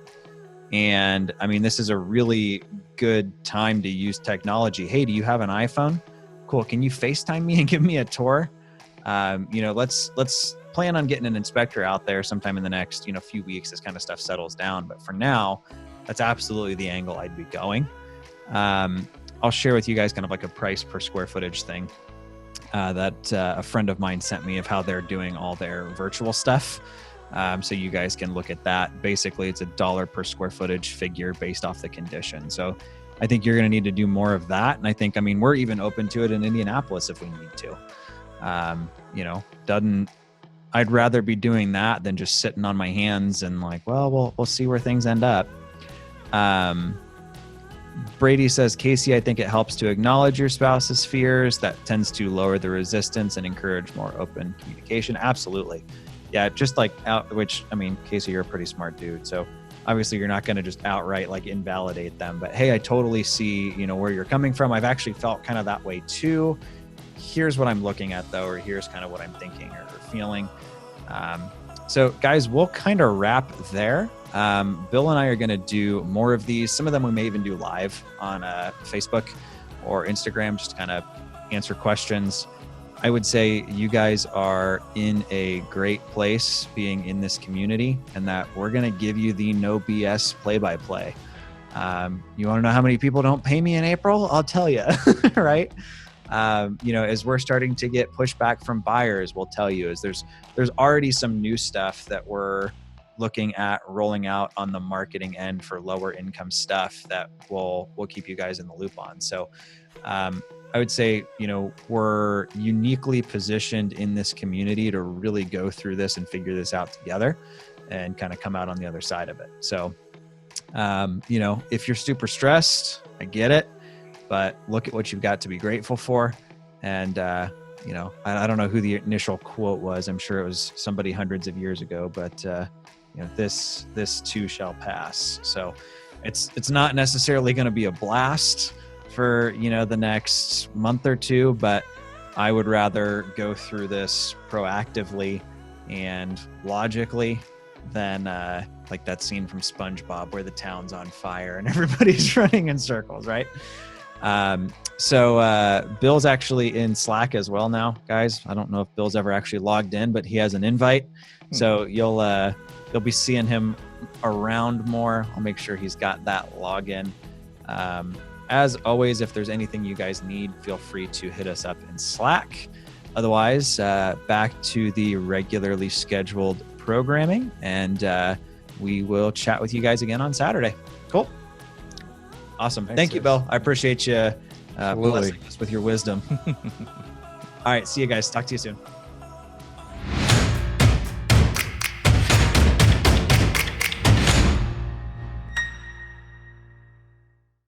And I mean, this is a really good time to use technology. Hey, do you have an iPhone? Cool. Can you FaceTime me and give me a tour? Let's plan on getting an inspector out there sometime in the next, few weeks. This kind of stuff settles down. But for now, that's absolutely the angle I'd be going. I'll share with you guys kind of like a price per square footage thing that a friend of mine sent me of how they're doing all their virtual stuff. So you guys can look at that. Basically, it's $1 per square footage figure based off the condition. So I think you're going to need to do more of that. And I think, we're even open to it in Indianapolis if we need to. I'd rather be doing that than just sitting on my hands and like, well, we'll see where things end up. Brady says, Casey, I think it helps to acknowledge your spouse's fears. That tends to lower the resistance and encourage more open communication. Absolutely. Yeah, just like Casey, you're a pretty smart dude. So obviously you're not going to just outright like invalidate them. But hey, I totally see, where you're coming from. I've actually felt kind of that way too. Here's what I'm looking at though, or here's kind of what I'm thinking or feeling. So guys, we'll kind of wrap there. Bill and I are going to do more of these. Some of them we may even do live on Facebook or Instagram, just to kind of answer questions. I would say you guys are in a great place being in this community, and that we're going to give you the no BS play-by-play. You want to know how many people don't pay me in April? I'll tell you, right? As we're starting to get pushback from buyers, we'll tell you, there's already some new stuff that we're looking at rolling out on the marketing end for lower income stuff that we'll keep you guys in the loop on. So I would say, we're uniquely positioned in this community to really go through this and figure this out together and kind of come out on the other side of it. So, if you're super stressed, I get it, but look at what you've got to be grateful for. And, I don't know who the initial quote was. I'm sure it was somebody hundreds of years ago, but, this too shall pass. So it's not necessarily going to be a blast for, the next month or two, but I would rather go through this proactively and logically than like that scene from SpongeBob where the town's on fire and everybody's running in circles, right? So Bill's actually in Slack as well now, guys. I don't know if Bill's ever actually logged in, but he has an invite. So you'll be seeing him around more. I'll make sure he's got that login. As always, if there's anything you guys need, feel free to hit us up in Slack. Otherwise, back to the regularly scheduled programming, and we will chat with you guys again on Saturday. Cool. Awesome. Thank you, Bill. I appreciate you blessing us with your wisdom. All right. See you guys. Talk to you soon.